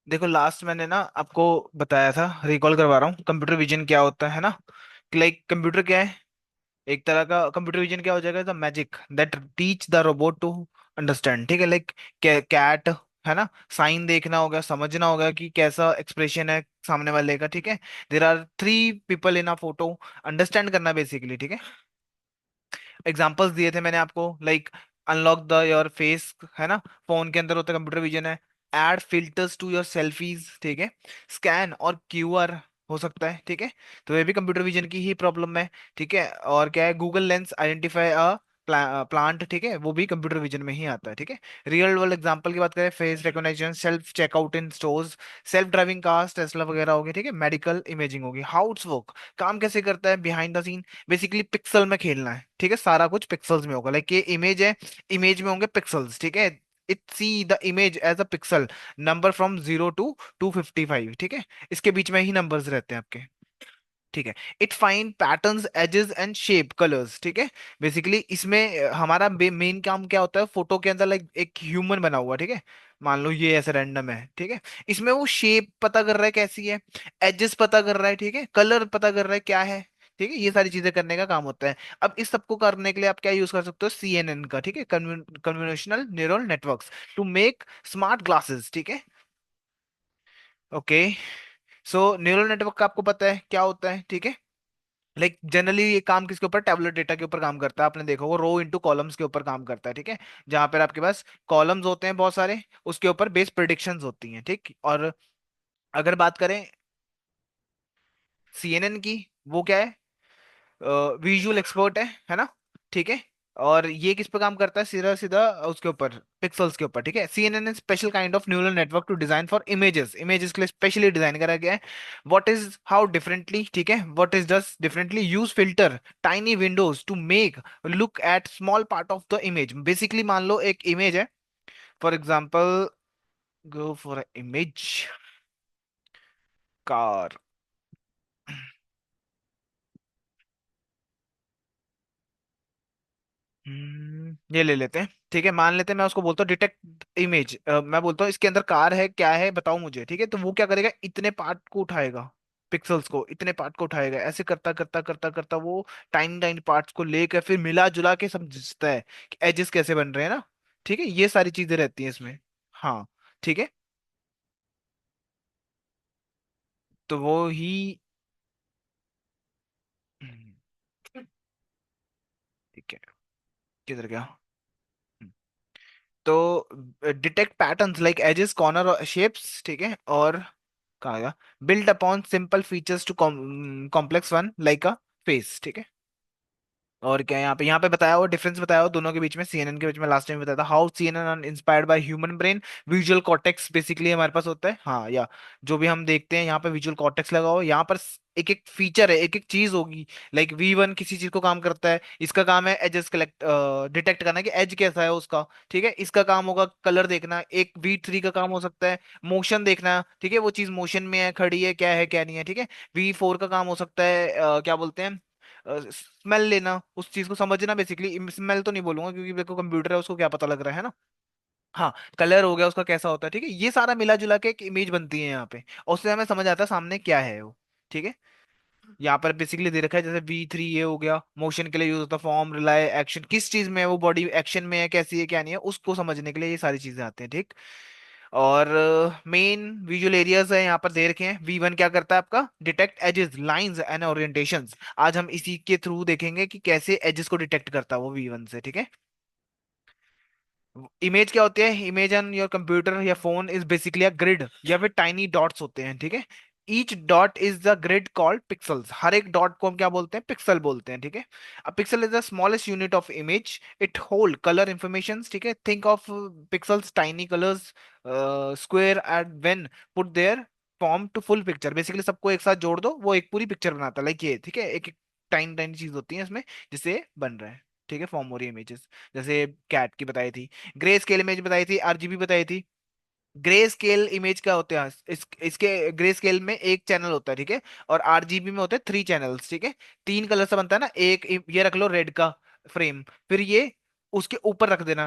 देखो लास्ट मैंने ना आपको बताया था, रिकॉल करवा रहा हूँ, कंप्यूटर विजन क्या होता है ना। लाइक कंप्यूटर क्या है, एक तरह का कंप्यूटर विजन क्या हो जाएगा, the magic that teach the robot to understand. ठीक है, लाइक कैट है ना, साइन देखना होगा, समझना होगा कि कैसा एक्सप्रेशन है सामने वाले का। ठीक है, there are three people in a photo, understand करना बेसिकली। ठीक है, एग्जांपल्स दिए थे मैंने आपको, like unlock the your face है ना, फोन के अंदर होता है कंप्यूटर विजन है। Add filters to your selfies, ठीक है, स्कैन और क्यूआर हो सकता है। ठीक है, तो ये भी कंप्यूटर विजन की ही प्रॉब्लम है। ठीक है, और क्या है, Google lens identify a plant, ठीक है, वो भी कंप्यूटर विजन में ही आता है। ठीक है, रियल वर्ल्ड एग्जांपल की बात करें, face recognition, self checkout in stores, self driving cars, Tesla वगैरह होगी। ठीक है, मेडिकल इमेजिंग होगी। हाउ इट्स वर्क, काम कैसे करता है behind the scene, basically pixel में खेलना है। ठीक है, सारा कुछ पिक्सल्स में होगा, लाइक ये इमेज है, इमेज में होंगे पिक्सल्स। ठीक है, it see the image as a pixel, number from 0 to 255। ठीक है, इसके बीच में ही नंबर्स रहते हैं आपके। ठीक है, it find patterns, edges and shape, colours. ठीक है, बेसिकली इसमें हमारा मेन काम क्या होता है, फोटो के अंदर लाइक एक ह्यूमन बना हुआ, ठीक है, मान लो ये ऐसे रैंडम है। ठीक है, इसमें वो शेप पता कर रहा है कैसी है, एजेस पता कर रहा है, ठीक है, कलर पता कर रहा है क्या है। ठीक है, ये सारी चीजें करने का काम होता है। अब इस सबको करने के लिए आप क्या यूज कर सकते हो, CNN का, ठीक है, convolutional neural networks, to make smart glasses. ठीक है, ओके। सो न्यूरल नेटवर्क का आपको पता है क्या होता है। ठीक है, लाइक जनरली ये काम किसके ऊपर, टेबुलर डेटा के ऊपर काम करता है। आपने देखा वो रो इनटू कॉलम्स के ऊपर काम करता है। ठीक है, जहां पर आपके पास कॉलम्स होते हैं बहुत सारे, उसके ऊपर बेस प्रिडिक्शंस होती हैं। ठीक, और अगर बात करें CNN की, वो क्या है, विजुअल एक्सपर्ट है ना। ठीक है, और ये किस पे काम करता है, सीधा सीधा उसके ऊपर, पिक्सल्स के ऊपर। ठीक है, CNN is special kind of neural network to design for images, images के लिए स्पेशली डिजाइन करा गया है। व्हाट इज हाउ डिफरेंटली, ठीक है, what is does differently, use filter tiny windows to make look at small part of the image. Basically मान लो एक इमेज है, for example, go for image, car. ये ले लेते हैं। ठीक है, मान लेते हैं, मैं उसको बोलता हूँ डिटेक्ट इमेज, मैं बोलता हूँ इसके अंदर कार है, क्या है बताओ मुझे। ठीक है, तो वो क्या करेगा, इतने पार्ट को उठाएगा, पिक्सल्स को, इतने पार्ट को उठाएगा, ऐसे करता करता करता करता वो टाइनी टाइनी पार्ट्स को लेकर फिर मिला जुला के समझता है कि एजेस कैसे बन रहे हैं ना। ठीक है, ये सारी चीजें रहती हैं इसमें। हाँ, ठीक है, तो वो ही, हम्म, ठीक है, किधर गया। तो detect patterns like edges, corner shapes, ठीक है, और कहा गया, build upon simple features to complex one like a face. ठीक है, और क्या है यहाँ पे बताया हुआ, डिफरेंस बताया हुआ दोनों के बीच में, CNN के बीच में लास्ट टाइम बताया था, how CNN inspired by human brain, visual cortex basically हमारे पास होता है। हाँ, या जो भी हम देखते हैं यहाँ पे विजुअल कॉर्टेक्स लगा हो, यहाँ पर एक एक फीचर है, एक एक चीज होगी। लाइक V1 किसी चीज को काम करता है, इसका काम है एजेस कलेक्ट, डिटेक्ट करना कि एज कैसा है उसका। ठीक है, इसका काम होगा कलर देखना। एक V3 का काम हो सकता है मोशन देखना, ठीक है, वो चीज मोशन में है, खड़ी है, क्या है क्या नहीं है। ठीक है, V4 का काम हो सकता है क्या बोलते हैं, स्मेल लेना, उस चीज को समझना। बेसिकली स्मेल तो नहीं बोलूंगा क्योंकि देखो कंप्यूटर है, उसको क्या पता लग रहा है ना। हाँ, कलर हो गया उसका कैसा होता है। ठीक है, ये सारा मिला जुला के एक इमेज बनती है यहाँ पे, और उससे हमें समझ आता है सामने क्या है वो। ठीक है, यहाँ पर बेसिकली दे रखा है, जैसे V3 ये हो गया, मोशन के लिए यूज होता है, फॉर्म, रिलाई, एक्शन, किस चीज में है वो, बॉडी एक्शन में है, कैसी है क्या नहीं है, उसको समझने के लिए ये सारी चीजें आती हैं। ठीक, और मेन विजुअल एरियाज है यहाँ पर दे रखे हैं। V1 क्या करता है आपका, detect edges, lines and orientations. आज हम इसी के थ्रू देखेंगे कि कैसे एजेस को डिटेक्ट करता है वो V1 से। ठीक है, इमेज क्या होती है, इमेज ऑन योर कंप्यूटर या phone is basically a grid या फिर टाइनी डॉट्स होते हैं। ठीक है, each dot is the grid called pixels, हर एक डॉट को हम क्या बोलते हैं, पिक्सल बोलते हैं। ठीक है, a pixel is the smallest unit of image, it hold colour information. ठीक है, think of pixels tiny colours square and when put there form to full picture, basically सबको एक साथ जोड़ दो वो एक पूरी पिक्चर बनाता है, लाइक ये। ठीक है, एक एक टाइनी टाइनी चीज होती है इसमें जिससे बन रहा है। ठीक है, फॉर्म हो रही है इमेजेस, जैसे कैट की बताई थी, ग्रे स्केल इमेज बताई थी, RGB बताई थी। ग्रे स्केल इमेज क्या होते हैं, इसके ग्रे स्केल में एक चैनल होता है। ठीक है, और RGB में होते हैं 3 चैनल्स। ठीक है, 3 कलर से बनता है ना, एक ये रख लो रेड का फ्रेम, फिर ये उसके ऊपर रख देना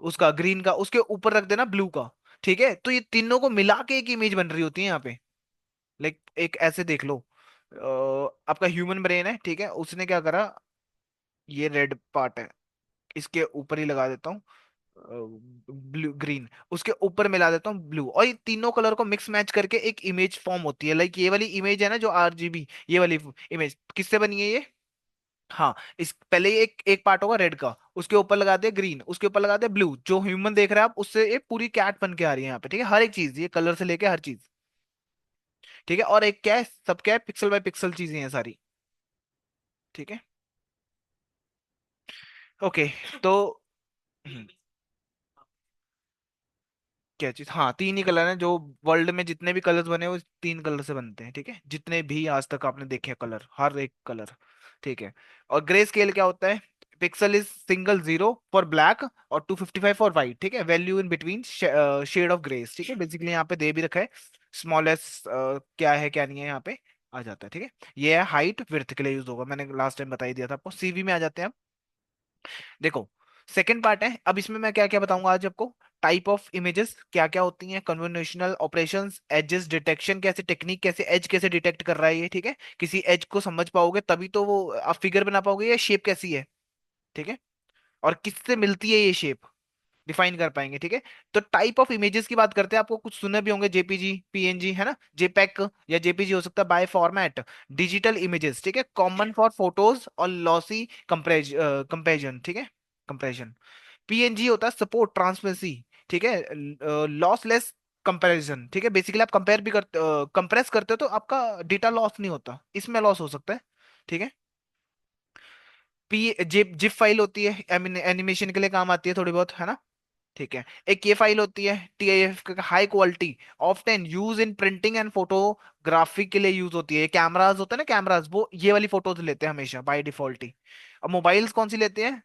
उसका ग्रीन का, उसके ऊपर रख देना ब्लू का। ठीक है, तो ये तीनों को मिला के एक इमेज बन रही होती है यहाँ पे। लाइक एक ऐसे देख लो, आपका ह्यूमन ब्रेन है, ठीक है, उसने क्या करा, ये रेड पार्ट है, इसके ऊपर ही लगा देता हूँ ब्लू ग्रीन, उसके ऊपर मिला देता हूँ ब्लू, और ये तीनों कलर को मिक्स मैच करके एक इमेज फॉर्म होती है। लाइक ये वाली इमेज है ना जो आरजीबी, ये वाली इमेज किससे बनी है ये? हाँ, इस पहले ही एक एक पार्ट होगा रेड का, उसके ऊपर लगा दे ग्रीन, उसके ऊपर लगा दे ब्लू, जो ह्यूमन देख रहे हैं आप उससे ये पूरी कैट बन के आ रही है यहाँ पे, ठीक है, हर एक चीज, ये कलर से लेके हर चीज। ठीक है, और एक क्या है, सब क्या है, पिक्सल बाय पिक्सल चीजें हैं सारी। ठीक है। ओके। तो हम्म, क्या चीज, हाँ तीन ही कलर हैं जो वर्ल्ड में जितने भी कलर्स बने हैं, वो तीन कलर से बनते हैं, ठीक है, जितने भी आज तक आपने देखे कलर, हर एक कलर। ठीक है। और ग्रे स्केल क्या होता है? Pixel is single zero for black और 255 फॉर वाइट, ठीक है, value in between shade of greys, ठीक है, बेसिकली यहाँ पे दे भी रखा है, स्मॉलेस्ट क्या है क्या नहीं है यहाँ पे आ जाता है, ठीक है। ये है हाइट विड्थ के लिए यूज होगा, मैंने लास्ट टाइम बता ही दिया था आपको। सीवी में आ जाते हैं। देखो, सेकंड पार्ट है, अब इसमें मैं क्या क्या बताऊंगा आज आपको। टाइप ऑफ इमेजेस क्या क्या होती हैं, कन्वोल्यूशनल ऑपरेशंस, एजेस डिटेक्शन, कैसे टेक्निक, कैसे एज कैसे डिटेक्ट कर रहा है ये, ठीक है, किसी एज को समझ पाओगे तभी तो वो आप फिगर बना पाओगे, ये शेप कैसी है, ठीक है, और किससे मिलती है ये शेप, डिफाइन कर पाएंगे, ठीक है। तो टाइप ऑफ इमेजेस की बात करते हैं, आपको कुछ सुने भी होंगे, जेपीजी, पीएनजी, है ना, जेपैक या जेपीजी हो सकता है, बाय फॉर्मेट, डिजिटल इमेजेस, ठीक है, कॉमन फॉर फोटोज और लॉसी कंपेरिजन, ठीक है, कंपेरिजन। पीएनजी होता है सपोर्ट ट्रांसपेरेंसी, ठीक है, लॉसलेस कंपैरिजन, ठीक है, बेसिकली आप कंपेयर भी करते, कंप्रेस करते हो तो आपका डेटा लॉस नहीं होता, इसमें लॉस हो सकता है, ठीक है। पी जिप जिप फाइल होती है, एनिमेशन के लिए काम आती है थोड़ी बहुत, है ना। ठीक है, एक ये फाइल होती है TIF, high quality, often use in printing and photography के लिए यूज होती है। कैमराज होते हैं ना, कैमराज वो ये वाली फोटोज लेते हैं हमेशा बाय डिफॉल्ट ही। अब मोबाइल्स कौन सी लेते हैं?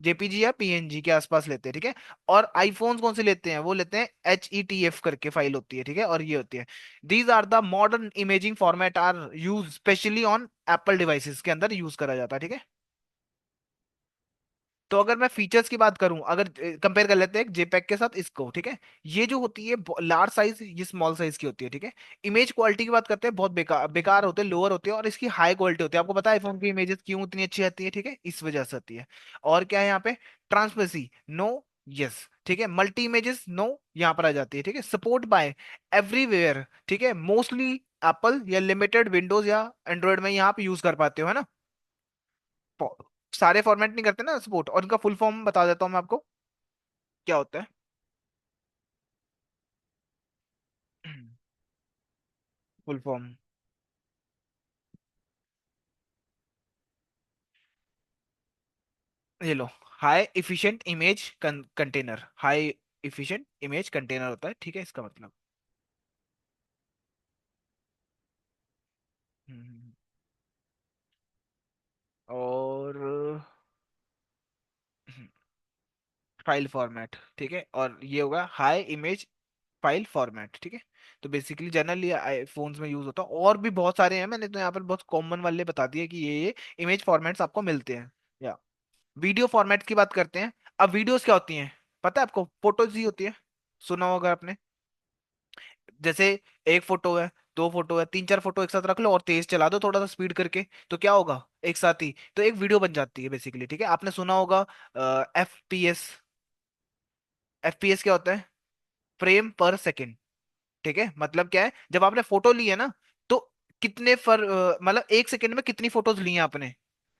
जेपीजी या पीएनजी के आसपास लेते हैं, ठीक है। और आईफोन्स कौन से लेते हैं? वो लेते हैं HETF करके फाइल होती है, ठीक है, और ये होती है। These are the modern imaging format are use specially on Apple devices के अंदर यूज करा जाता है, ठीक है। तो अगर मैं फीचर्स की बात करूं, अगर कंपेयर कर लेते हैं जेपैक के साथ इसको, ठीक है, ये जो होती है लार्ज साइज, ये स्मॉल साइज की होती है, ठीक है। इमेज क्वालिटी की बात करते हैं, बहुत बेकार बेकार होते हैं, लोअर होते हैं, और इसकी हाई क्वालिटी होती है। आपको पता है आईफोन की इमेजेस क्यों इतनी अच्छी आती है, ठीक है, इस वजह से आती है। और क्या है यहाँ पे? ट्रांसपेरेंसी नो, यस, ठीक है, मल्टी इमेजेस नो, यहाँ पर आ जाती है, ठीक है, सपोर्ट बाय एवरीवेयर, ठीक है, मोस्टली एप्पल या लिमिटेड विंडोज या एंड्रॉइड में यहाँ पे यूज कर पाते हो, है ना। सारे फॉर्मेट नहीं करते ना सपोर्ट, और इनका फुल फॉर्म बता देता हूँ मैं आपको, क्या होता है। फुल फॉर्म, ये लो, high efficient image container, high efficient image container होता है, ठीक है, इसका मतलब। हम्म, और फाइल फॉर्मेट, ठीक है, और ये होगा हाई इमेज फाइल फॉर्मेट, ठीक है। तो बेसिकली जनरली आईफोन्स में यूज होता है, और भी बहुत सारे हैं, मैंने तो यहाँ पर बहुत कॉमन वाले बता दिए कि ये इमेज फॉर्मेट्स आपको मिलते हैं। या वीडियो फॉर्मेट की बात करते हैं। अब वीडियोस क्या होती हैं? पता है आपको? फोटोज ही होती है, सुना होगा आपने। जैसे एक फोटो है, दो फोटो है, तीन चार फोटो एक साथ रख लो और तेज चला दो थोड़ा सा स्पीड करके, तो क्या होगा? एक साथ ही तो एक वीडियो बन जाती है बेसिकली, ठीक है। आपने सुना होगा FPS। FPS क्या होता है? फ्रेम पर सेकेंड, ठीक है, मतलब क्या है, जब आपने फोटो ली है ना, तो कितने मतलब एक सेकंड में कितनी फोटोज ली हैं आपने,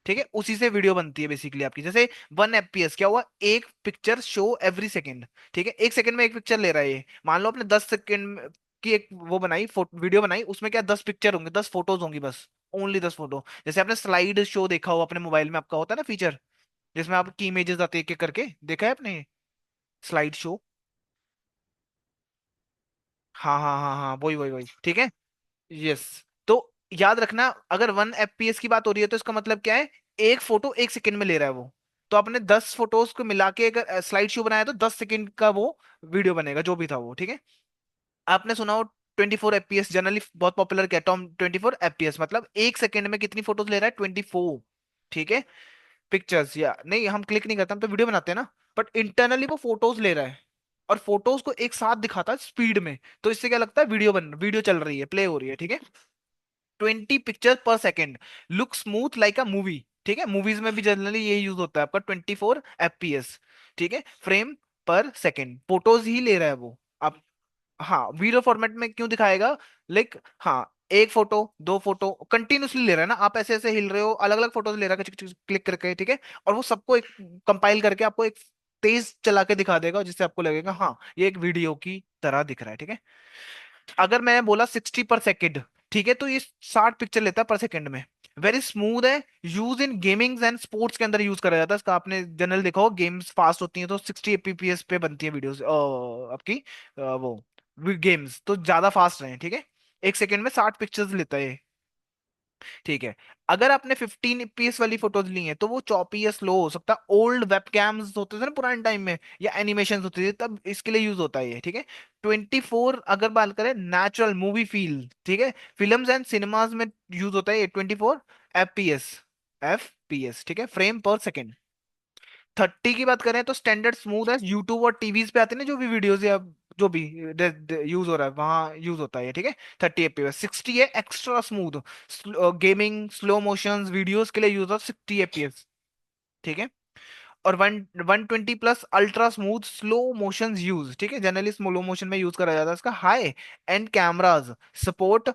ठीक है, उसी से वीडियो बनती है बेसिकली आपकी। जैसे 1 FPS क्या हुआ? एक पिक्चर शो एवरी सेकंड, ठीक है, एक सेकंड में एक पिक्चर ले रहा है ये। मान लो आपने 10 सेकंड की एक वो बनाई, वीडियो बनाई, उसमें क्या 10 पिक्चर होंगे, 10 फोटोज होंगी बस, ओनली 10 फोटो। जैसे आपने स्लाइड शो देखा हो अपने मोबाइल में, आपका होता है ना फीचर, जिसमें आपकी इमेजेस आती है एक एक करके, देखा है आपने स्लाइड शो? हाँ हाँ हाँ हाँ, वही वही वही, ठीक है। यस। तो याद रखना, अगर 1 FPS की बात हो रही है तो इसका मतलब क्या है? एक फोटो एक सेकंड में ले रहा है वो। तो आपने 10 फोटोज को मिला के अगर स्लाइड शो बनाया तो 10 सेकंड का वो वीडियो बनेगा, जो भी था वो, ठीक है। आपने सुना हो 24 FPS, जनरली बहुत पॉपुलर क्या, टॉम 24 FPS मतलब एक सेकंड में कितनी फोटोज ले रहा है? 24, ठीक है, पिक्चर्स। या नहीं, हम क्लिक नहीं करते, हम तो वीडियो बनाते हैं ना, बट इंटरनली वो फोटोज ले रहा है। और फोटोज को एक साथ दिखाता है स्पीड में। तो इससे क्या लगता है वीडियो चल रही है, प्ले हो रही है, ठीक है। 20 पिक्चर पर second, look smooth like a movie. ठीक है, मूवीज में भी जनरली यही यूज होता है आपका, 24 FPS। ठीक है, फ्रेम पर सेकेंड, फोटोज ही ले रहा है वो। आप, हाँ, वीडियो फॉर्मेट में क्यों दिखाएगा? लाइक, हाँ, एक फोटो, दो फोटो कंटिन्यूसली ले रहा है ना, आप ऐसे ऐसे हिल रहे हो, अलग अलग फोटोज ले रहा है क्लिक करके, ठीक है। और वो सबको एक कंपाइल करके आपको एक तेज चला के दिखा देगा, जिससे आपको लगेगा हाँ ये एक वीडियो की तरह दिख रहा है, ठीक है। अगर मैंने बोला 60 पर सेकेंड, ठीक है, तो ये 60 पिक्चर लेता है पर सेकेंड में। वेरी स्मूथ है, use in gaming and sports के अंदर यूज करा जाता है इसका। आपने जनरल देखा हो, गेम्स फास्ट होती हैं तो 60 FPS पे बनती है वीडियोस आपकी, वो गेम्स तो ज्यादा फास्ट रहे, ठीक है। 1 सेकेंड में 60 पिक्चर्स लेता है ये, ठीक है। अगर आपने 15 FPS वाली फोटोज ली हैं तो वो चॉपी या स्लो हो सकता है। ओल्ड वेबकैम्स होते थे ना पुराने टाइम में, या एनिमेशन होती थी, तब इसके लिए यूज होता है ये, ठीक है। 24, अगर बात करें नेचुरल मूवी फील, ठीक है, फिल्म्स एंड सिनेमाज में यूज होता है ये 24 FPS। FPS, ठीक है, फ्रेम पर सेकेंड। 30 की बात करें तो स्टैंडर्ड स्मूथ है, यूट्यूब और टीवीज पे आते हैं ना जो भी वीडियोस या जो भी यूज हो रहा है वहां यूज होता है ये, ठीक है। 30 FPS। 60 है extra smooth, gaming slow motions videos के लिए यूज होता है 60 FPS, ठीक है। और 120 plus ultra smooth slow motion use, ठीक है, जनरली स्लो मोशन में यूज करा जाता है इसका। High and cameras support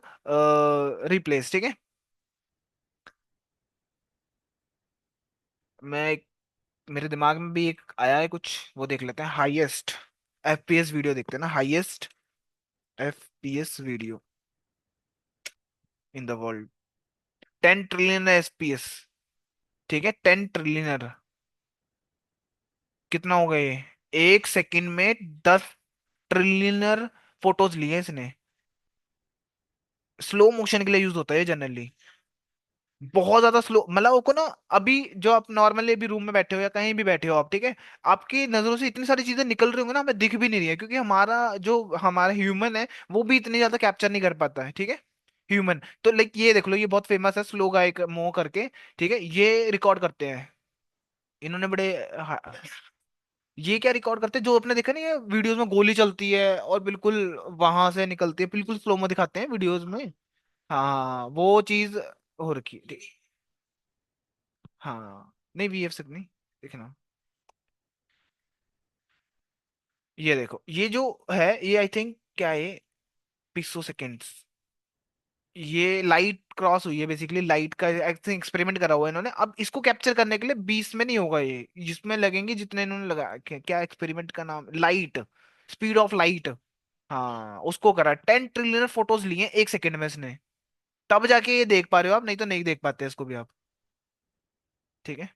replace, ठीक है। मैं, मेरे दिमाग में भी एक आया है कुछ, वो देख लेते हैं। हाईएस्ट FPS वीडियो देखते हैं ना, highest FPS video in the world, 10 trillion FPS, ठीक है, 10 ट्रिलियनर। कितना हो गए ये? 1 सेकंड में 10 ट्रिलियनर फोटोज लिए इसने। स्लो मोशन के लिए यूज होता है जनरली, बहुत ज्यादा स्लो, मतलब वो को ना, अभी जो आप नॉर्मली अभी रूम में बैठे हो या कहीं भी बैठे हो आप, ठीक है, आपकी नजरों से इतनी सारी चीजें निकल रही होंगी ना, हमें दिख भी नहीं रही है, क्योंकि हमारा ह्यूमन है वो भी इतनी ज्यादा कैप्चर नहीं कर पाता है, ठीक है। ह्यूमन तो लाइक ये देख लो, ये बहुत फेमस है स्लो गाय मो करके, ठीक है, ये रिकॉर्ड करते हैं इन्होंने बड़े, हाँ, ये क्या रिकॉर्ड करते हैं, जो आपने देखा नहीं है वीडियोस में गोली चलती है और बिल्कुल वहां से निकलती है, बिल्कुल स्लो में दिखाते हैं वीडियोस में। हाँ वो चीज हो रखी है, हाँ, नहीं VF से नहीं, देखना, ये देखो, ये जो है ये आई थिंक क्या है, पिक्सो सेकेंड्स। ये लाइट क्रॉस हुई है बेसिकली, लाइट का आई थिंक एक्सपेरिमेंट करा हुआ है इन्होंने। अब इसको कैप्चर करने के लिए 20 में नहीं होगा ये, जिसमें लगेंगे जितने इन्होंने लगा क्या एक्सपेरिमेंट का नाम, लाइट, स्पीड ऑफ लाइट, हाँ उसको करा। 10 ट्रिलियन फोटोज लिए 1 सेकेंड में इसने, तब जाके ये देख पा रहे हो आप, नहीं तो नहीं देख पाते इसको भी आप, ठीक है।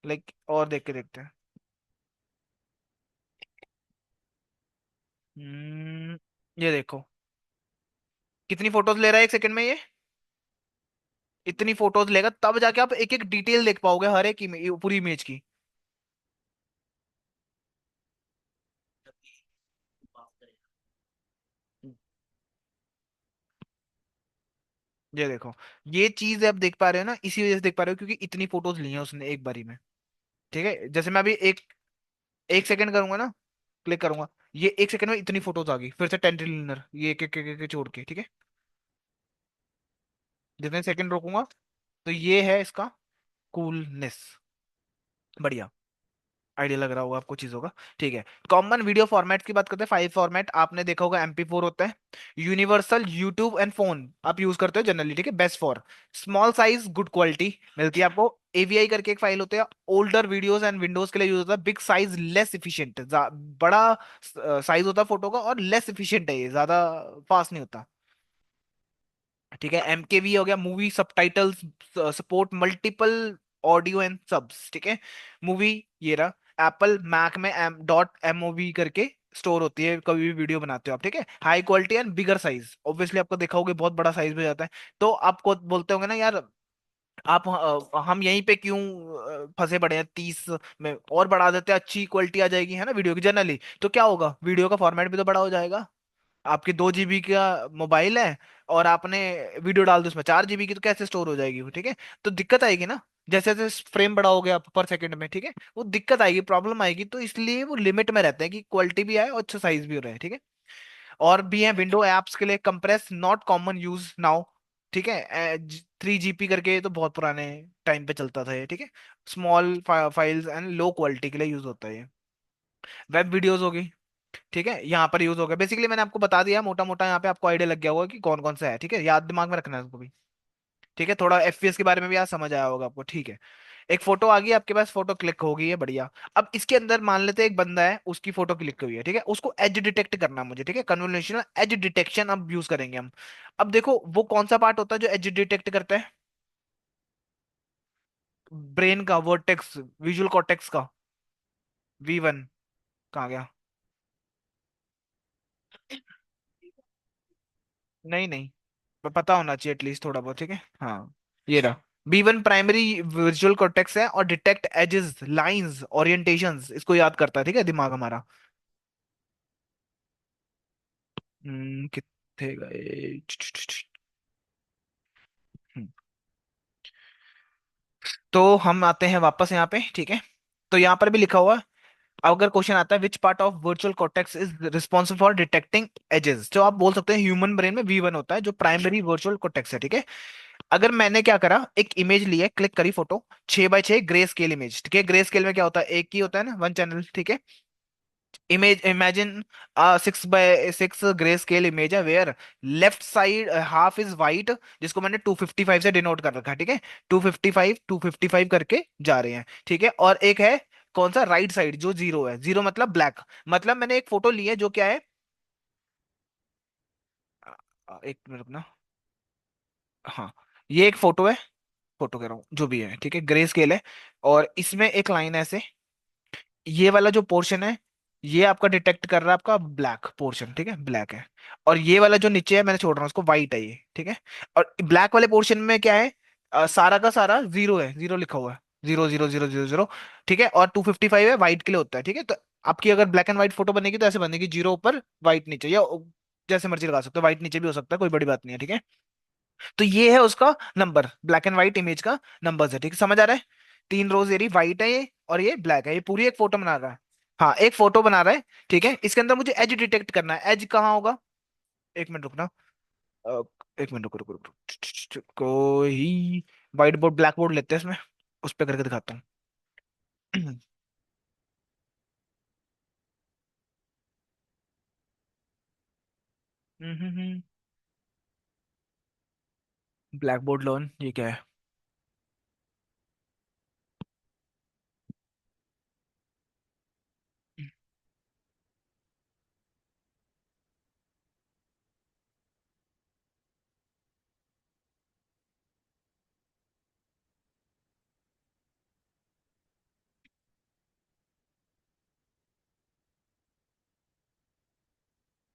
लाइक और देख के देखते हैं। ये देखो कितनी फोटोज ले रहा है 1 सेकंड में ये, इतनी फोटोज लेगा तब जाके आप एक एक डिटेल देख पाओगे हर एक पूरी इमेज की। ये देखो, ये चीज आप देख पा रहे हो ना, इसी वजह से देख पा रहे हो क्योंकि इतनी फोटोज ली हैं उसने एक बारी में, ठीक है। जैसे मैं अभी एक 1 सेकंड करूंगा ना, क्लिक करूंगा, ये 1 सेकंड में इतनी फोटोज आ गई, फिर से 10 ट्रिलियनर, ये एक छोड़ के, ठीक है। जितने सेकंड रोकूंगा, तो ये है इसका कूलनेस, बढ़िया। आइडिया लग रहा होगा आपको चीजों का, ठीक है। कॉमन वीडियो फॉर्मेट की बात करते हैं, 5 फॉर्मेट आपने देखा होगा, MP4 होता है, यूनिवर्सल, यूट्यूब एंड फोन आप यूज करते हो जनरली, ठीक है। Best for small size good quality मिलती है आपको। AVI करके एक फाइल होती है, ओल्डर वीडियोस एंड विंडोज के लिए यूज होता है। बिग साइज लेस इफिशियंट, बड़ा साइज होता है फोटो का और लेस इफिशियंट है, ये ज्यादा फास्ट नहीं होता, ठीक है। MKV हो गया, movie subtitles, support multiple audio and सबस, ठीक है। मूवी, ये रहा, एप्पल मैक में .MOV करके स्टोर होती है, कभी भी वीडियो बनाते हो आप, ठीक है। High quality and bigger size, obviously आपको देखा होगा बहुत बड़ा साइज में जाता है, तो आपको बोलते होंगे ना यार, आप हम यहीं पे क्यों फंसे पड़े हैं, 30 में और बढ़ा देते हैं, अच्छी क्वालिटी आ जाएगी है ना वीडियो की जनरली, तो क्या होगा, वीडियो का फॉर्मेट भी तो बड़ा हो जाएगा। आपकी 2 GB का मोबाइल है और आपने वीडियो डाल दी उसमें 4 GB की, तो कैसे स्टोर हो जाएगी वो, ठीक है। तो दिक्कत आएगी ना। जैसे जैसे फ्रेम बड़ा हो गया पर सेकंड में, ठीक है, वो दिक्कत आएगी, प्रॉब्लम आएगी, तो इसलिए वो लिमिट में रहते हैं कि क्वालिटी भी आए और अच्छा साइज भी हो रहा है, ठीक है। और भी है विंडो एप्स के लिए, compress not common use now, ठीक है। 3 GP करके, ये तो बहुत पुराने टाइम पे चलता था ये, ठीक है। Small files and low quality के लिए यूज होता है ये। वेब वीडियोस होगी, ठीक है, यहाँ पर यूज होगा। बेसिकली मैंने आपको बता दिया मोटा मोटा, यहाँ पे आपको आइडिया लग गया होगा कि कौन कौन सा है, ठीक है, याद दिमाग में रखना है उसको भी, ठीक है। थोड़ा एफपीएस के बारे में भी आज समझ आया होगा आपको, ठीक है। एक फोटो आ गई आपके पास, फोटो क्लिक हो गई है, बढ़िया। अब इसके अंदर मान लेते हैं एक बंदा है, उसकी फोटो क्लिक हुई है, ठीक है, उसको एज डिटेक्ट करना है मुझे, ठीक है, कन्वोल्यूशनल एज डिटेक्शन अब यूज करेंगे हम। अब देखो वो कौन सा पार्ट होता है जो एज डिटेक्ट करता है? ब्रेन का वर्टेक्स, विजुअल कॉर्टेक्स का, V1 कहाँ गया? नहीं नहीं, पता होना चाहिए एटलीस्ट थोड़ा बहुत, ठीक है, हाँ। ये रहा, B1 प्राइमरी विजुअल कॉर्टेक्स है और डिटेक्ट एजेस, लाइंस, ओरिएंटेशंस, इसको याद करता है, ठीक है, दिमाग हमारा। कितने गए? हम्म, तो हम आते हैं वापस यहाँ पे, ठीक है। तो यहाँ पर भी लिखा हुआ है, अगर क्वेश्चन आता है which part of virtual cortex is responsible for detecting edges, जो आप बोल सकते हैं ह्यूमन ब्रेन में V1 होता है जो प्राइमरी वर्चुअल कॉर्टेक्स है, ठीक है। अगर मैंने क्या करा, एक इमेज ली है, क्लिक करी photo, 6x6 grey scale image, ठीक है। ग्रे स्केल में क्या होता है, एक ही होता है ना, वन चैनल, ठीक है। Image, imagine 6x6 grey scale image है where left side half is white, जिसको मैंने 255 से डिनोट कर रखा है, ठीक है। 255 255 करके जा रहे हैं, ठीक है। और एक है कौन सा, राइट साइड जो जीरो है, जीरो मतलब ब्लैक। मतलब मैंने एक फोटो ली है जो क्या है, एक मिनट रुकना, हाँ, ये एक फोटो है, फोटो कह रहा हूँ जो भी है, ठीक है, ग्रे स्केल है। और इसमें एक लाइन ऐसे, ये वाला जो पोर्शन है, ये आपका डिटेक्ट कर रहा है आपका ब्लैक पोर्शन, ठीक है, ब्लैक है। और ये वाला जो नीचे है मैंने छोड़ रहा हूँ उसको, वाइट है ये, ठीक है। और ब्लैक वाले पोर्शन में क्या है, सारा का सारा जीरो है, जीरो लिखा हुआ है, 0 0 0 0 0, ठीक है। और 255 है, वाइट के लिए होता है, ठीक है। तो आपकी अगर ब्लैक एंड व्हाइट फोटो बनेगी तो ऐसे बनेगी, जीरो ऊपर वाइट नीचे, या जैसे मर्जी लगा सकते हो, व्हाइट नीचे भी हो सकता है, कोई बड़ी बात नहीं है, ठीक है। तो ये है उसका number, black and white image का नंबर है, ठीक है, समझ आ रहा है? 3 रोज एरी वाइट है ये, और ये ब्लैक है, ये पूरी एक फोटो बना रहा है। हाँ, एक फोटो बना रहा है, ठीक है। इसके अंदर मुझे एज डिटेक्ट करना है, एज कहाँ होगा, एक मिनट रुकना, अ, एक मिनट रुको रुको रुको, कोई व्हाइट बोर्ड ब्लैक बोर्ड लेते हैं इसमें, उस पर करके दिखाता हूँ। ब्लैक बोर्ड लोन, ये क्या है?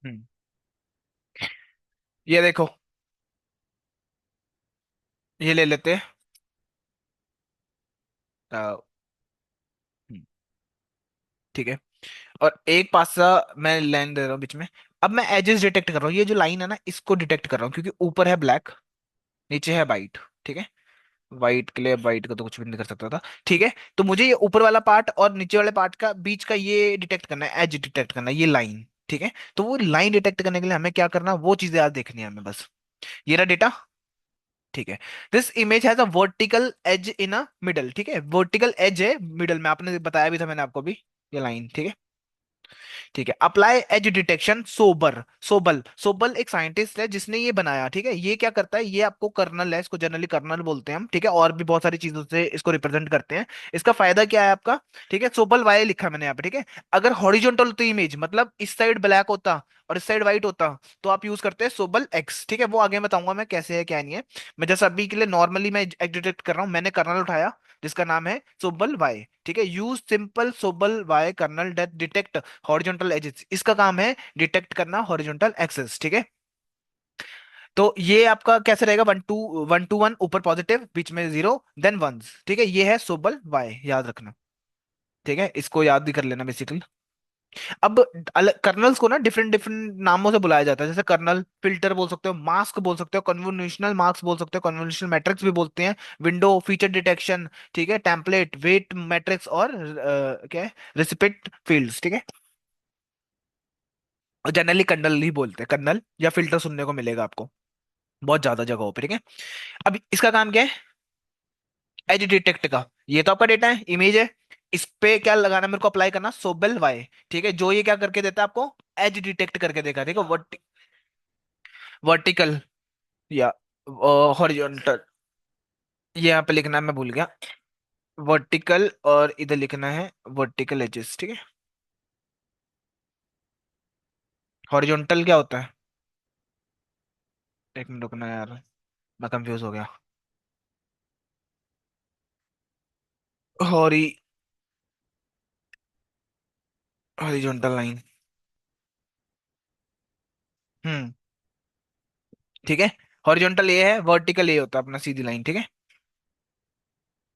हम्म, ये देखो, ये ले लेते हैं। अ, हम्म, ठीक है। और एक पास सा मैं लाइन दे रहा हूँ बीच में। अब मैं एजेस डिटेक्ट कर रहा हूँ, ये जो लाइन है ना इसको डिटेक्ट कर रहा हूँ, क्योंकि ऊपर है ब्लैक, नीचे है वाइट, ठीक है। वाइट के लिए, वाइट का तो कुछ भी नहीं कर सकता था, ठीक है। तो मुझे ये ऊपर वाला पार्ट और नीचे वाले पार्ट का बीच का ये डिटेक्ट करना है, एज डिटेक्ट करना है, ये लाइन, ठीक है। तो वो लाइन डिटेक्ट करने के लिए हमें क्या करना है, वो चीजें याद देखनी है हमें बस। ये रहा डेटा, ठीक है। This image has a vertical edge in a middle, ठीक है, वर्टिकल एज है मिडल में, आपने बताया भी था मैंने आपको भी, ये लाइन, ठीक है। ठीक है, अप्लाई एज डिटेक्शन सोबर, सोबल, सोबल एक साइंटिस्ट है जिसने ये बनाया, ठीक है। ये क्या करता है, ये आपको कर्नल है, इसको जनरली कर्नल बोलते हैं हम, ठीक है, और भी बहुत सारी चीजों से इसको रिप्रेजेंट करते हैं। इसका फायदा क्या है आपका, ठीक है, सोबल वाई लिखा है मैंने यहाँ पे, ठीक है। अगर हॉरिजॉन्टल होती इमेज, मतलब इस साइड ब्लैक होता और इस साइड व्हाइट होता, तो आप यूज करते हैं सोबल एक्स, ठीक है। वो आगे बताऊंगा मैं कैसे है क्या नहीं है। मैं जैसे अभी के लिए नॉर्मली मैं डिटेक्ट कर रहा हूँ, मैंने कर्नल उठाया जिसका नाम है सोबल वाई, ठीक है। Use simple Sobel Y kernel that detect horizontal edges, इसका काम है डिटेक्ट करना हॉरिजॉन्टल एक्सेस, ठीक है। तो ये आपका कैसे रहेगा, 1 2 1 2 1, ऊपर पॉजिटिव, बीच में जीरो, देन वंस, ठीक है। ये है सोबल वाई, याद रखना, ठीक है, इसको याद भी कर लेना बेसिकली। अब अलग कर्नल्स को ना डिफरेंट डिफरेंट नामों से बुलाया जाता है, जैसे कर्नल, फिल्टर बोल सकते हो, मास्क बोल सकते हो, कन्वोल्यूशनल मार्क्स बोल सकते हो, कन्वोल्यूशनल मैट्रिक्स भी बोलते हैं, विंडो फीचर डिटेक्शन, ठीक है, टेम्पलेट, वेट मैट्रिक्स, और क्या है, रिसिपेट फील्ड्स, ठीक है। और जनरली कर्नल ही बोलते हैं, कर्नल या फिल्टर सुनने को मिलेगा आपको बहुत ज्यादा जगहों पे, ठीक है। अब इसका काम क्या है, एज डिटेक्ट का। ये तो आपका डेटा है, इमेज है, इस पे क्या लगाना है मेरे को, अप्लाई करना सोबेल वाई, ठीक है, जो ये क्या करके देता है आपको, एज डिटेक्ट करके देगा, ठीक है, वर्टिकल या हॉरिजॉन्टल, ये यहाँ पे लिखना है, मैं भूल गया, वर्टिकल, और इधर लिखना है वर्टिकल एजेस, ठीक है। हॉरिजॉन्टल क्या होता है, एक मिनट रुकना यार, मैं कंफ्यूज हो गया। हॉरी हॉरिजॉन्टल लाइन, हम्म, ठीक है। हॉरिजॉन्टल ये है, वर्टिकल ये होता है अपना सीधी लाइन, ठीक है।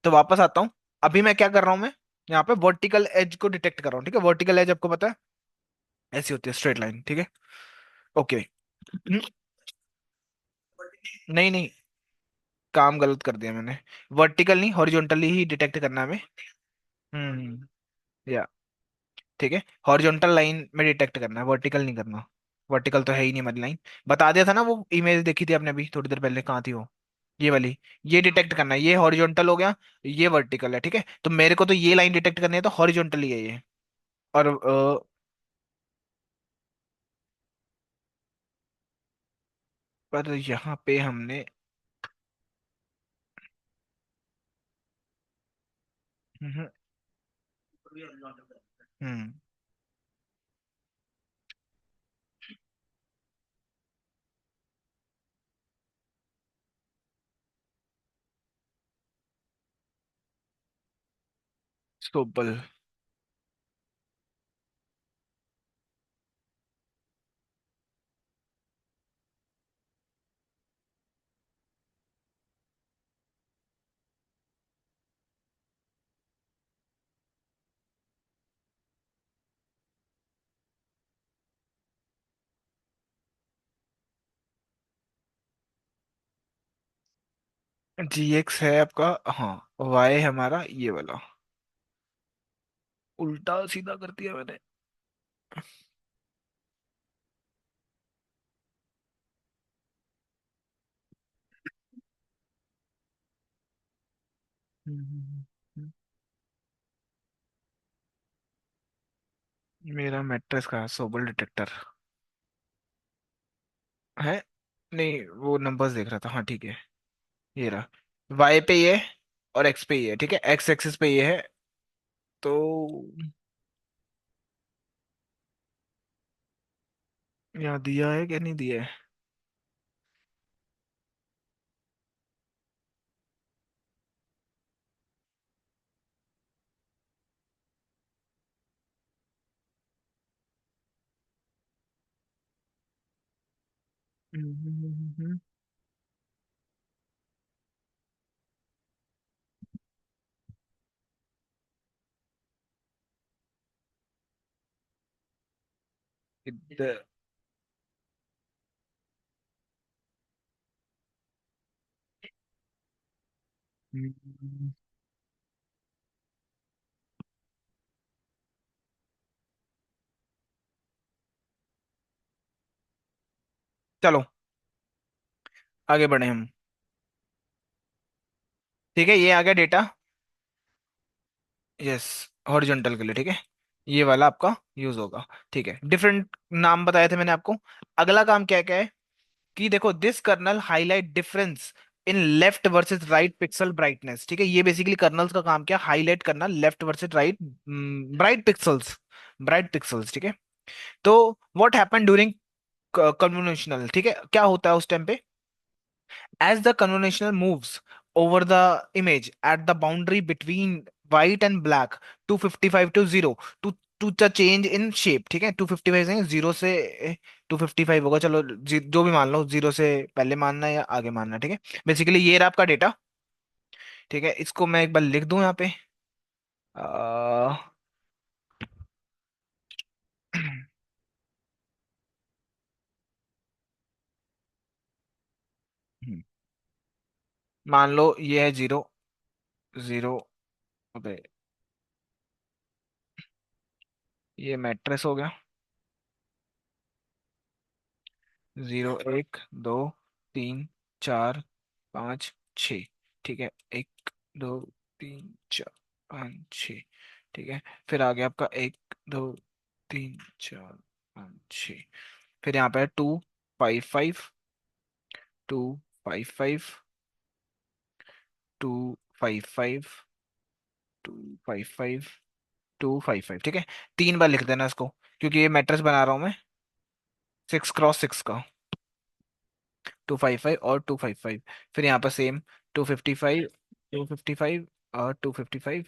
तो वापस आता हूँ, अभी मैं क्या कर रहा हूँ, मैं यहाँ पे वर्टिकल एज को डिटेक्ट कर रहा हूँ, ठीक है। वर्टिकल एज आपको पता है ऐसी होती है, स्ट्रेट लाइन, ठीक है। ओके। नहीं नहीं, काम गलत कर दिया मैंने, वर्टिकल नहीं, हॉरिजॉन्टली ही डिटेक्ट करना है हमें। या, ठीक है, हॉरिजॉन्टल लाइन में डिटेक्ट करना है, वर्टिकल नहीं करना। वर्टिकल तो है ही नहीं हमारी लाइन, बता दिया था ना, वो इमेज देखी थी आपने अभी थोड़ी देर पहले, कहाँ थी वो, ये वाली। ये डिटेक्ट करना है, ये हॉरिजॉन्टल हो गया, ये वर्टिकल है, ठीक है। तो मेरे को तो ये लाइन डिटेक्ट करनी है, तो हॉरिजॉन्टली है ये। और पर यहाँ पे हमने, हम्म हम्म सोबल, जी एक्स है आपका, हाँ, वाई हमारा ये वाला, उल्टा सीधा कर दिया मैंने। हम्म। मेरा मैट्रिक्स का सोबल डिटेक्टर है, नहीं वो नंबर्स देख रहा था, हाँ ठीक है, ये रहा, वाई पे ये, और एक्स पे ये, ठीक है, एक्स एक्सिस पे ये है, तो यहाँ दिया है क्या, नहीं दिया है। हम्म। इधर, हम्म, चलो आगे बढ़े हम, ठीक है, ये आ गया डेटा, यस, हॉरिजॉन्टल के लिए, ठीक है, ये वाला आपका यूज होगा, ठीक है, डिफरेंट नाम बताए थे मैंने आपको। अगला काम क्या क्या है, कि देखो, this kernel highlight difference in left versus right pixel brightness, ठीक है, ये बेसिकली कर्नल्स का काम क्या, हाईलाइट करना left versus right bright pixels, bright pixels, ठीक है। तो व्हाट हैपन ड्यूरिंग कन्वोल्यूशनल, ठीक है, क्या होता है उस टाइम पे, as the convolutional moves over the image at the boundary between white and black, 255 to 0, to the change in shape, ठीक है, 255 से, जीरो से 255 होगा, चलो जो भी मान लो, जीरो से पहले मानना है या आगे मानना है, ठीक है। बेसिकली ये रहा आपका डेटा, ठीक है, इसको मैं एक बार लिख दूं यहाँ पे, आ, मान लो ये है जीरो, जीरो। अबे, ये मैट्रिक्स हो गया। जीरो, एक, दो, तीन, चार, पाँच, छ। ठीक है, एक, दो, तीन, चार, पाँच, छ। ठीक है, फिर आ गया आपका एक, दो, तीन, चार, पाँच, छ। फिर यहाँ पे है two, five, five, two, five, five, two, five, five, two, five, five, two, five, five. ठीक है, तीन बार लिख देना इसको, क्योंकि ये मैट्रिक्स बना रहा हूँ मैं 6x6 का। 255 और 255। फिर यहाँ पर सेम 255, 255 और 255,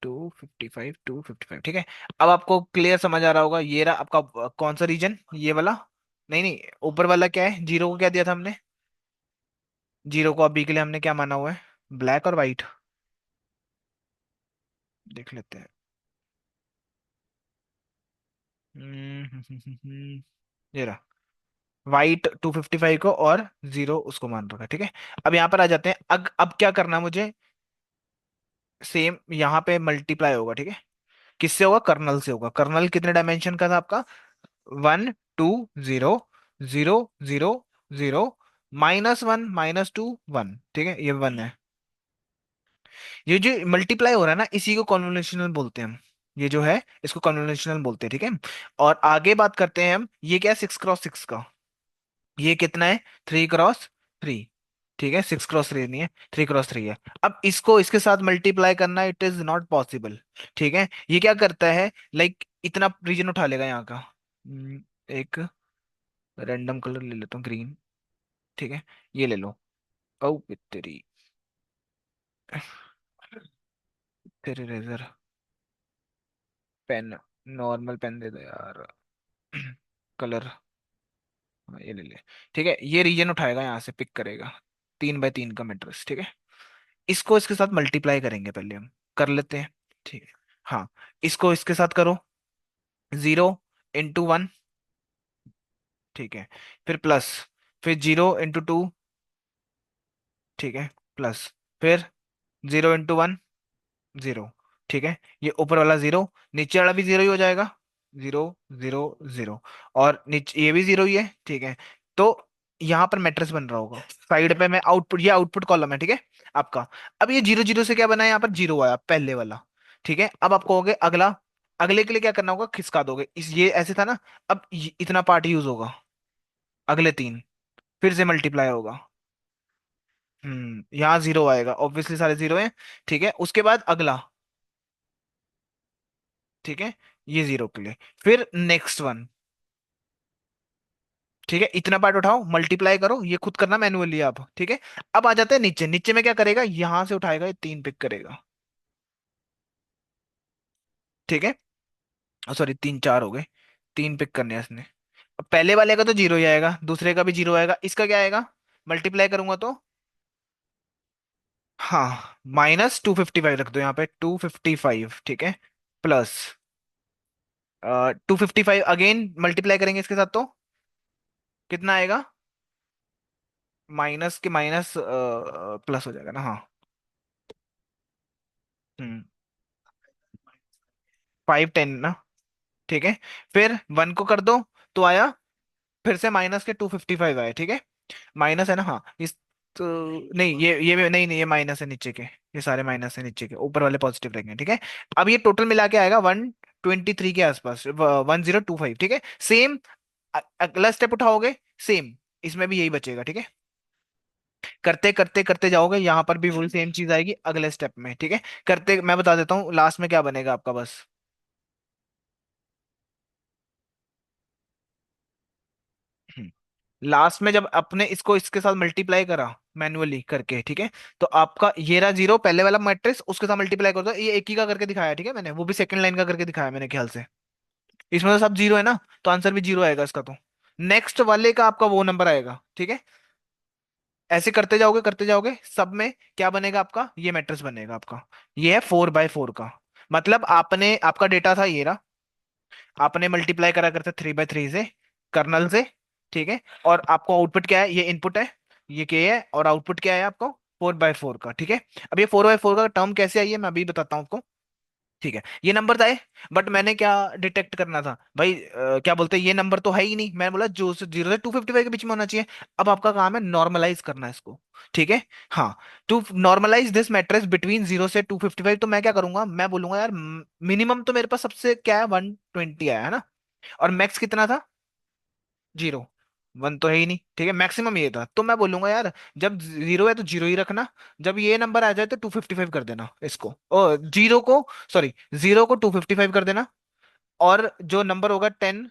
255, 255। ठीक है, अब आपको क्लियर समझ आ रहा होगा। ये रहा आपका कौन सा रीजन, ये वाला। नहीं नहीं, ऊपर वाला क्या है, जीरो को क्या दिया था हमने। जीरो को अभी के लिए हमने क्या माना हुआ है, ब्लैक और वाइट। देख लेते हैं। ये रहा वाइट 255 को, और जीरो उसको मान रखा है। ठीक है, अब यहाँ पर आ जाते हैं। अब क्या करना मुझे, सेम यहाँ पे मल्टीप्लाई होगा। ठीक है, किससे होगा, कर्नल से होगा। कर्नल कितने डायमेंशन का था आपका, 1, 2, 0, 0, 0, 0, -1, -2, 1। ठीक है, ये 1 है। ये जो मल्टीप्लाई हो रहा है ना, इसी को कॉन्वोल्यूशनल बोलते हैं हम। ये जो है इसको कॉन्वोल्यूशनल बोलते हैं। ठीक है, और आगे बात करते हैं हम, ये क्या है, 6x6 का। ये कितना है, 3x3। ठीक है, 6x3 नहीं है, 3x3 है। अब इसको इसके साथ मल्टीप्लाई करना, इट इज नॉट पॉसिबल। ठीक है, ये क्या करता है, लाइक इतना रीजन उठा लेगा यहाँ का। एक रैंडम कलर ले लेता हूँ, ग्रीन। ठीक है, ये ले लो। ओ तेरी, तेरे रेजर, पेन, नॉर्मल पेन दे दो यार। कलर, हाँ ये ले ले। ठीक है, ये रीजन उठाएगा, यहाँ से पिक करेगा 3x3 का मैट्रिक्स। ठीक है, इसको इसके साथ मल्टीप्लाई करेंगे, पहले हम कर लेते हैं। ठीक है, हाँ, इसको इसके साथ करो, 0 × 1। ठीक है, फिर प्लस, फिर 0 × 2। ठीक है, प्लस, फिर 0 × 1, 0। ठीक है, ये ऊपर वाला जीरो, नीचे वाला भी जीरो ही हो जाएगा। 0, 0, 0, और नीचे ये भी जीरो ही है। ठीक है, तो यहाँ पर मैट्रिक्स बन रहा होगा। साइड पे मैं आउटपुट, ये आउटपुट कॉलम है। ठीक है आपका। अब ये जीरो जीरो से क्या बना है, यहाँ पर जीरो आया पहले वाला। ठीक है, अब आपको हो गया अगला। अगले के लिए क्या करना होगा, खिसका दोगे इस, ये ऐसे था ना। अब इतना पार्ट यूज होगा, अगले तीन फिर से मल्टीप्लाई होगा। यहाँ जीरो आएगा, ऑब्वियसली सारे जीरो हैं। ठीक है, उसके बाद अगला। ठीक है, ये जीरो के लिए, फिर नेक्स्ट वन। ठीक है, इतना पार्ट उठाओ, मल्टीप्लाई करो, ये खुद करना मैन्युअली आप। ठीक है, अब आ जाते हैं नीचे। नीचे में क्या करेगा, यहां से उठाएगा, ये तीन पिक करेगा। ठीक है, सॉरी, तीन चार हो गए, तीन पिक करने हैं इसने। अब पहले वाले का तो जीरो ही आएगा, दूसरे का भी जीरो आएगा, इसका क्या आएगा, मल्टीप्लाई करूंगा तो। हाँ, -255 रख दो यहाँ पे, 255। ठीक है, प्लस 255 अगेन मल्टीप्लाई करेंगे इसके साथ, तो कितना आएगा, माइनस के माइनस प्लस हो जाएगा ना, हाँ। हम्म, 510 ना। ठीक है, फिर वन को कर दो, तो आया, फिर से माइनस के 255 आए। ठीक है, माइनस है ना, हाँ इस, तो नहीं, नहीं नहीं, ये माइनस है नीचे के, ये सारे माइनस है नीचे के, ऊपर वाले पॉजिटिव रहेंगे। ठीक है, अब ये टोटल मिला के आएगा 123 के आसपास, 1025। ठीक है, सेम अगला स्टेप उठाओगे, सेम इसमें भी यही बचेगा। ठीक है, करते करते करते जाओगे, यहाँ पर भी वही सेम चीज आएगी अगले स्टेप में। ठीक है, करते मैं बता देता हूँ लास्ट में क्या बनेगा आपका, बस। लास्ट में जब अपने इसको इसके साथ मल्टीप्लाई करा मैन्युअली करके, ठीक है, तो आपका ये रहा जीरो, पहले वाला मैट्रिक्स, उसके साथ मल्टीप्लाई कर दो, ये एक ही का करके दिखाया। ठीक है, मैंने वो भी सेकंड लाइन का करके दिखाया मैंने ख्याल से। इसमें तो सब जीरो है ना, तो आंसर भी जीरो आएगा इसका, तो नेक्स्ट वाले का आपका वो नंबर आएगा। ठीक है, ऐसे करते जाओगे, सब में क्या बनेगा आपका, ये मैट्रिक्स बनेगा आपका। ये है 4x4 का। मतलब आपने, आपका डेटा था ये रहा, आपने मल्टीप्लाई करा करते 3x3 से, कर्नल से। ठीक है, और आपको आउटपुट क्या है, ये इनपुट है, ये क्या है, और आउटपुट क्या है आपको, 4/4 का, ठीक है। अब ये 4/4 का टर्म कैसे आई है मैं अभी बताता हूँ आपको। ठीक है, ये नंबर था, बट मैंने क्या डिटेक्ट करना था भाई, क्या बोलते हैं, ये नंबर तो है ही नहीं, मैंने बोला जो 0 से 255 के बीच में होना चाहिए। अब आपका काम है नॉर्मलाइज करना इसको, ठीक है। हाँ, to normalise this matrix between 0 से 255, तो मैं क्या करूंगा, मैं बोलूंगा यार मिनिमम तो मेरे पास सबसे क्या है, 120 आया है ना, और मैक्स कितना था, 0, 1 तो है ही नहीं, ठीक है, मैक्सिमम ये था, तो मैं बोलूंगा यार जब 0 है तो 0 ही रखना, जब ये नंबर आ जाए तो 255 कर देना इसको, ओ जीरो को, सॉरी, 0 को 255 कर देना, और जो नंबर होगा 10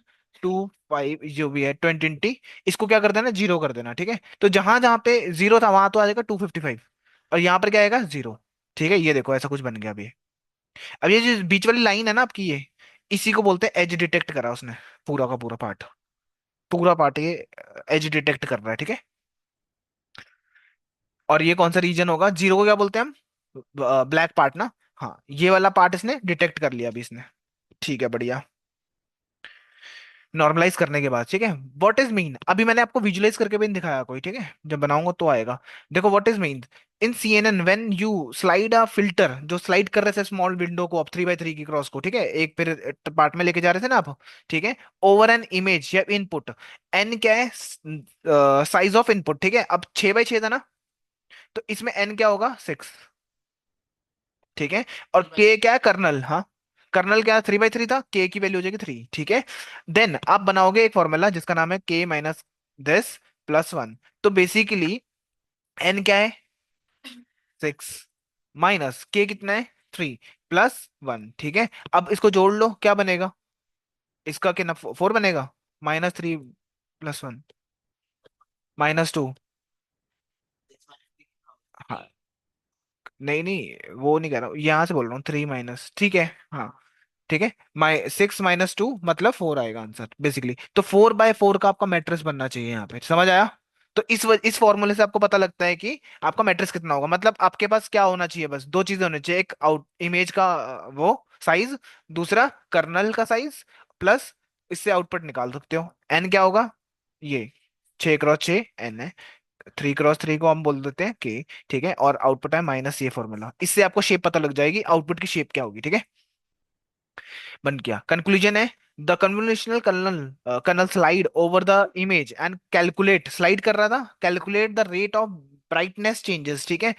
to 5 जो भी है 20, इसको क्या कर देना, 0 कर देना, ठीक है। तो जहां जहां पे 0 था वहां तो आ जाएगा 255, और यहाँ पर क्या आएगा, 0, ठीक है। ये देखो ऐसा कुछ बन गया अभी। अब ये जो बीच वाली लाइन है ना आपकी, ये इसी को बोलते हैं एज डिटेक्ट करा उसने, पूरा का पूरा पार्ट, पूरा पार्ट ये एज डिटेक्ट कर रहा है, ठीक है। और ये कौन सा रीजन होगा, 0 को क्या बोलते हैं हम, ब्लैक पार्ट ना। हाँ, ये वाला पार्ट इसने डिटेक्ट कर लिया अभी इसने, ठीक है, बढ़िया। नॉर्मलाइज करने के बाद, ठीक है, व्हाट इज मीन, अभी मैंने आपको विजुलाइज करके भी नहीं दिखाया कोई, ठीक है, जब बनाऊंगा तो आएगा। देखो what is mean, in CNN when you slide a filter, जो स्लाइड कर रहे थे स्मॉल विंडो को आप 3x3 की क्रॉस को, ठीक है, एक फिर पार्ट में लेके जा रहे थे ना आप, ठीक है, ओवर एन इमेज या इनपुट, एन क्या है, साइज ऑफ इनपुट, ठीक है, अब 6x6 था ना, तो इसमें एन क्या होगा, 6, ठीक है। और के क्या है, कर्नल, हाँ, कर्नल क्या, 3x3 था, के की वैल्यू हो जाएगी 3, ठीक है। देन आप बनाओगे एक फॉर्मूला जिसका नाम है K - this +1, तो बेसिकली एन क्या है, 6, माइनस के कितना है, 3 + 1, ठीक है। अब इसको जोड़ लो, क्या बनेगा, इसका कितना, 4 बनेगा, -3 + 1, -2। हाँ, नहीं नहीं वो नहीं कह रहा हूँ, यहाँ से बोल रहा हूँ, 3 ठीक है, हाँ, ठीक है, 6 - 2 मतलब 4 आएगा आंसर बेसिकली, तो 4/4 का आपका मैट्रिक्स बनना चाहिए यहाँ पे, समझ आया। तो इस फॉर्मूले से आपको पता लगता है कि आपका मैट्रिक्स कितना होगा, मतलब आपके पास क्या होना चाहिए, बस दो चीजें होनी चाहिए, एक आउट इमेज का वो साइज, दूसरा कर्नल का साइज, प्लस इससे आउटपुट निकाल सकते हो, एन क्या होगा, ये 6x6 एन है, 3x3 को हम बोल देते हैं के, ठीक है, और आउटपुट है माइनस ये फॉर्मूला, इससे आपको शेप पता लग जाएगी, आउटपुट की शेप क्या होगी, ठीक है। बन गया, कंक्लूजन है, the convolutional kernel kernel slide over the image and calculate, slide कर रहा था, calculate the rate of brightness changes, ठीक है,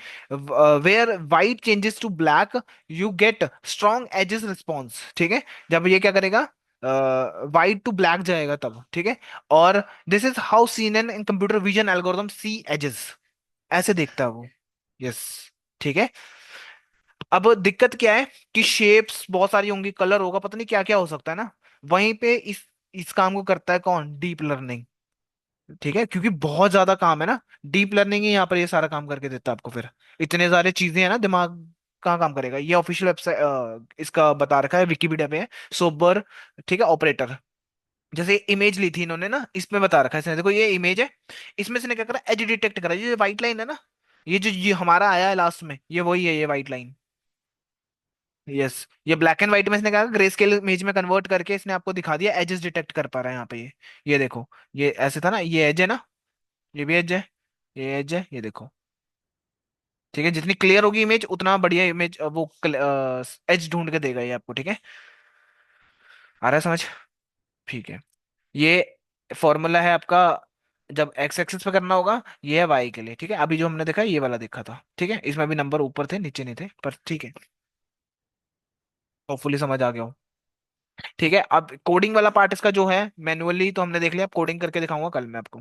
where white changes to black, you get strong edges response, ठीक है। जब ये क्या करेगा, वाइट टू ब्लैक जाएगा तब, ठीक है। और this is how CNN in computer vision algorithm see edges, ऐसे देखता है वो, यस, ठीक है। अब दिक्कत क्या है कि शेप्स बहुत सारी होंगी, कलर होगा, पता नहीं क्या क्या हो सकता है ना, वहीं पे इस काम को करता है कौन, डीप लर्निंग, ठीक है, क्योंकि बहुत ज्यादा काम है ना, डीप लर्निंग ही यहाँ पर ये सारा काम करके देता है आपको, फिर इतने सारे चीजें हैं ना, दिमाग कहाँ काम करेगा, ये ऑफिशियल वेबसाइट इसका बता रखा है, विकिपीडिया पे है, सोबर, ठीक है, ऑपरेटर, जैसे इमेज ली थी इन्होंने ना, इसमें बता रखा है इसने, देखो ये इमेज है, इसमें से ने क्या करा, एज डिटेक्ट करा, ये व्हाइट लाइन है ना, ये जो ये हमारा आया है लास्ट में, ये वही है, ये व्हाइट लाइन, यस, ये ब्लैक एंड व्हाइट में इसने कहा ग्रे स्केल इमेज में कन्वर्ट करके इसने आपको दिखा दिया, एजेस डिटेक्ट कर पा रहा है यहाँ पे, ये देखो, ये ऐसे था ना, ये एज है ना, ये भी एज है, ये एज है, ये देखो, ठीक है, जितनी क्लियर होगी इमेज उतना बढ़िया इमेज वो एज ढूंढ के देगा ये आपको, ठीक है, आ रहा है समझ, ठीक है। ये फॉर्मूला है आपका, जब एक्स एक्सिस पे करना होगा, ये है वाई के लिए, ठीक है, अभी जो हमने देखा ये वाला देखा था, ठीक है, इसमें भी नंबर ऊपर थे नीचे नहीं थे, पर ठीक है, होपफुली समझ आ गया हो। ठीक है, अब कोडिंग वाला पार्ट इसका जो है मैनुअली तो हमने देख लिया, अब कोडिंग करके दिखाऊंगा कल मैं आपको।